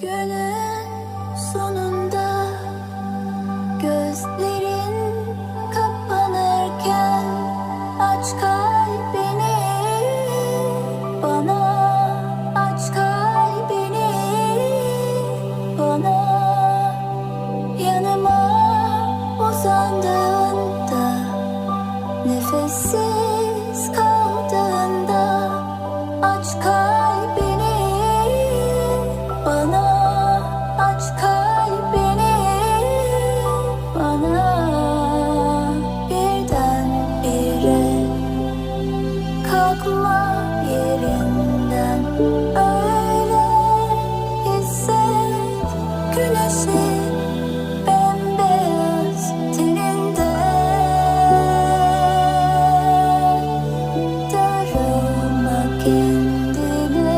Günün sonunda gözlerin kapanırken aç kalbini bana, aç kalbini bana. Yanıma uzandığında nefesin